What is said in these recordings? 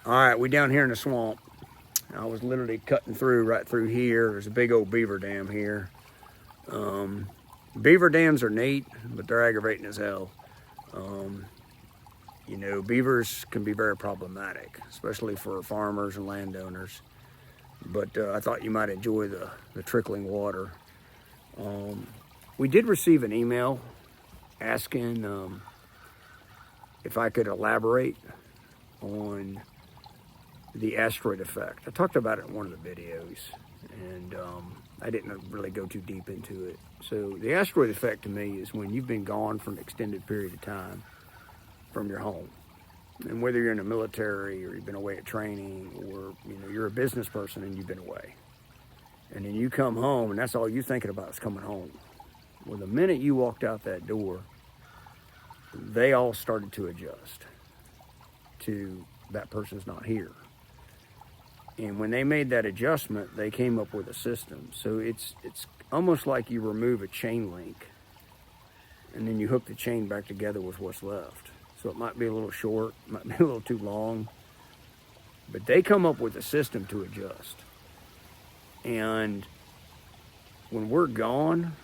All right, we down here in the swamp. I was literally cutting through right through here. There's a big old beaver dam here. Um, Beaver dams are neat, but they're aggravating as hell. Um, Beavers can be very problematic, especially for farmers and landowners. But I thought you might enjoy the trickling water. Um, we did receive an email asking if I could elaborate on the asteroid effect. I talked about it in one of the videos, and I didn't really go too deep into it. So the asteroid effect to me is when you've been gone for an extended period of time from your home. And whether you're in the military or you've been away at training, or you're a business person and you've been away. And then you come home and that's all you're thinking about is coming home. Well, the minute you walked out that door, they all started to adjust to that person's not here. And when they made that adjustment, they came up with a system. So it's almost like you remove a chain link and then you hook the chain back together with what's left. So it might be a little short, might be a little too long, but they come up with a system to adjust. And when we're gone,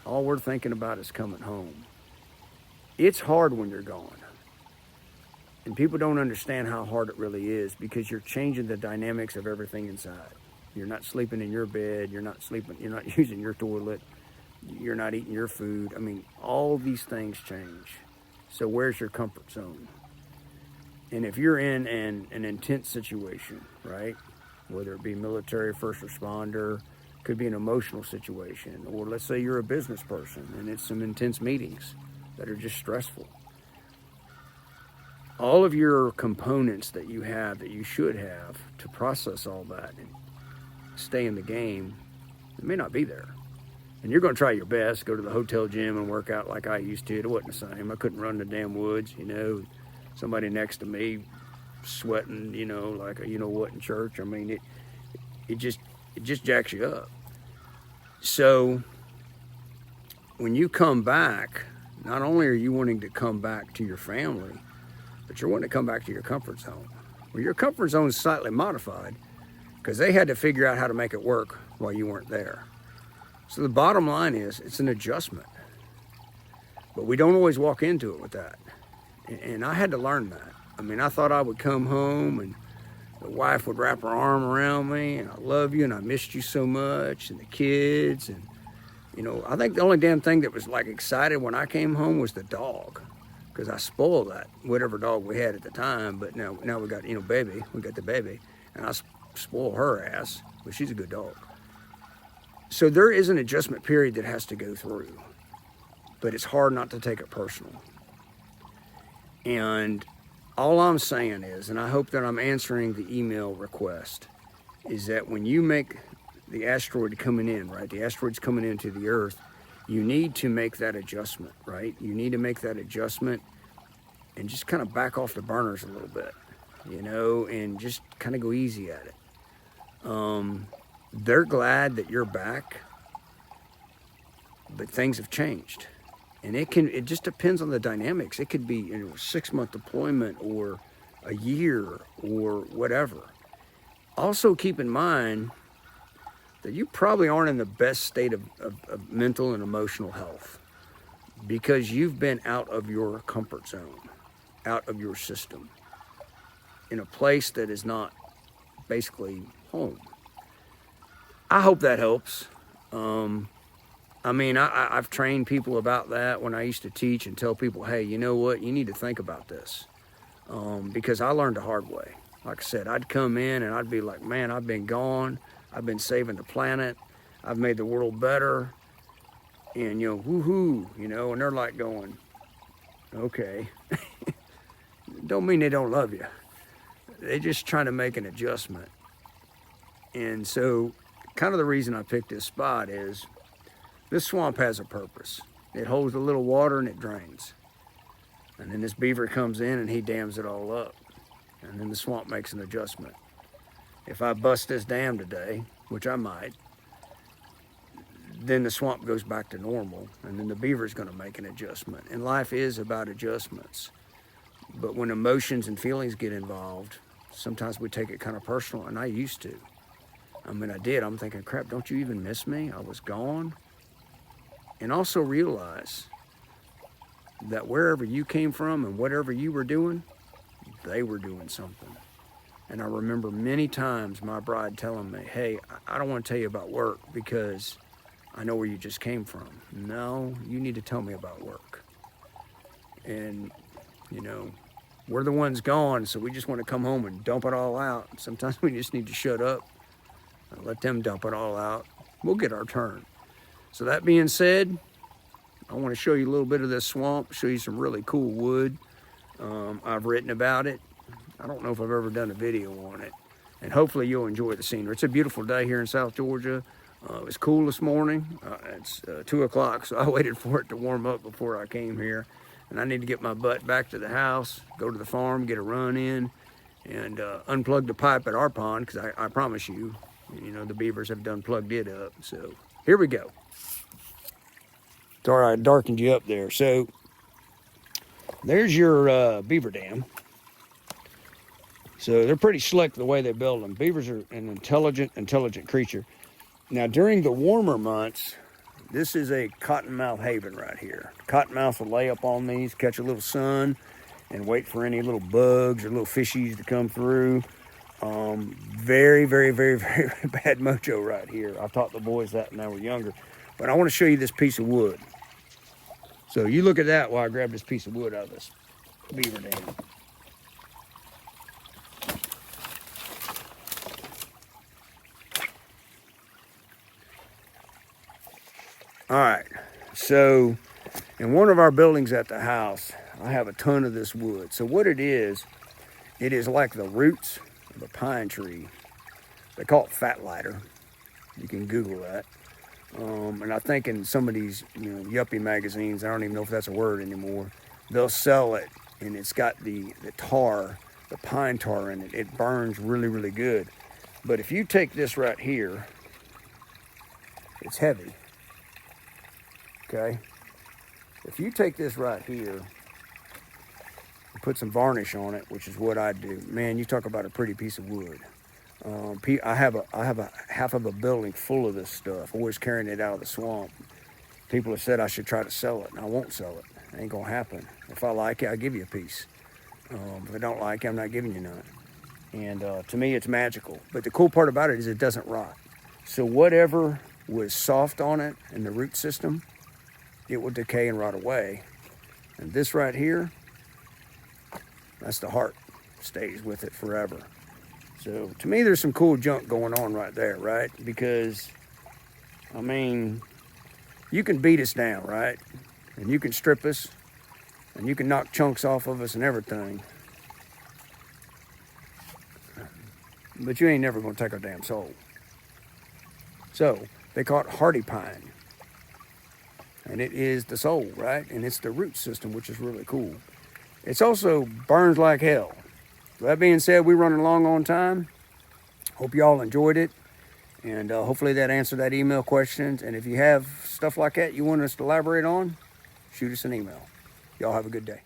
all we're thinking about is coming home. It's hard when you're gone. And people don't understand how hard it really is because you're changing the dynamics of everything inside. You're not sleeping in your bed, you're not using your toilet, you're not eating your food. I mean, all these things change. So where's your comfort zone? And if you're in an intense situation, right? Whether it be military, first responder, could be an emotional situation, or let's say you're a business person and it's some intense meetings that are just stressful. All of your components that you have, that you should have to process all that and stay in the game, it may not be there. And you're going to try your best, go to the hotel gym and work out like I used to. It wasn't the same. I couldn't run the damn woods, somebody next to me sweating, like a what in church. I mean, it just jacks you up. So when you come back, not only are you wanting to come back to your family, but you're wanting to come back to your comfort zone. Well, your comfort zone is slightly modified because they had to figure out how to make it work while you weren't there. So the bottom line is it's an adjustment, but we don't always walk into it with that. And I had to learn that. I mean, I thought I would come home and the wife would wrap her arm around me and I love you and I missed you so much, and the kids. And, I think the only damn thing that was like excited when I came home was the dog, because I spoiled that, whatever dog we had at the time. But now we got, baby, we got the baby, and I spoil her ass, but she's a good dog. So there is an adjustment period that has to go through, but it's hard not to take it personal. And all I'm saying is, and I hope that I'm answering the email request, is that when you make the asteroid coming in, right, the asteroid's coming into the Earth, you need to make that adjustment, right? You need to make that adjustment and just kind of back off the burners a little bit, and just kind of go easy at it. They're glad that you're back, but things have changed. And it just depends on the dynamics. It could be a 6-month deployment or a year or whatever. Also keep in mind that you probably aren't in the best state of mental and emotional health because you've been out of your comfort zone, out of your system, in a place that is not basically home. I hope that helps. I've trained people about that when I used to teach and tell people, hey, you know what? You need to think about this. Because I learned the hard way. Like I said, I'd come in and I'd be like, man, I've been gone. I've been saving the planet. I've made the world better. And, woohoo, and they're like going, okay. Don't mean they don't love you. They're just trying to make an adjustment. And so kind of the reason I picked this spot is this swamp has a purpose. It holds a little water and it drains. And then this beaver comes in and he dams it all up. And then the swamp makes an adjustment. If I bust this dam today, which I might, then the swamp goes back to normal, and then the beaver's going to make an adjustment. And life is about adjustments. But when emotions and feelings get involved, sometimes we take it kind of personal, and I used to. I mean, I did. I'm thinking, crap, don't you even miss me? I was gone. And also realize that wherever you came from and whatever you were doing, they were doing something. And I remember many times my bride telling me, hey, I don't want to tell you about work because I know where you just came from. No, you need to tell me about work. And, you know, we're the ones gone, so we just want to come home and dump it all out. Sometimes we just need to shut up and let them dump it all out. We'll get our turn. So that being said, I want to show you a little bit of this swamp, show you some really cool wood. I've written about it. I don't know if I've ever done a video on it. And hopefully you'll enjoy the scenery. It's a beautiful day here in South Georgia. It was cool this morning. It's 2 o'clock, so I waited for it to warm up before I came here. And I need to get my butt back to the house, go to the farm, get a run in, and unplug the pipe at our pond, because I promise you, you know, the beavers have done plugged it up. So here we go. Sorry, I darkened you up there. So there's your beaver dam. So they're pretty slick the way they build them. Beavers are an intelligent creature. Now during the warmer months, this is a cottonmouth haven right here. Cottonmouths will lay up on these, catch a little sun, and wait for any little bugs or little fishies to come through. Very, very, very, very bad mojo right here. I taught the boys that when they were younger. But I want to show you this piece of wood. So you look at that while I grab this piece of wood out of this beaver dam. All right, so in one of our buildings at the house, I have a ton of this wood. So what it is like the roots of a pine tree. They call it fat lighter. You can Google that. And I think in some of these, you know, yuppie magazines, I don't even know if that's a word anymore, they'll sell it, and it's got the tar, the pine tar in it. It burns really, really good. But if you take this right here, it's heavy. Okay, if you take this right here and put some varnish on it, which is what I do, man, you talk about a pretty piece of wood. I have a half of a building full of this stuff, always carrying it out of the swamp. People have said I should try to sell it, and I won't sell it. It ain't gonna happen. If I like it, I'll give you a piece. If I don't like it, I'm not giving you none. And to me, it's magical. But the cool part about it is it doesn't rot. So whatever was soft on it in the root system, it will decay and rot away. And this right here, that's the heart, stays with it forever. So to me, there's some cool junk going on right there, right? Because, I mean, you can beat us down, right? And you can strip us, and you can knock chunks off of us and everything. But you ain't never gonna take our damn soul. So they call it hardy pine. And it is the soul, right? And it's the root system, which is really cool. It's also burns like hell. So that being said, we're running along on time. Hope y'all enjoyed it. And hopefully that answered that email questions. And if you have stuff like that you want us to elaborate on, shoot us an email. Y'all have a good day.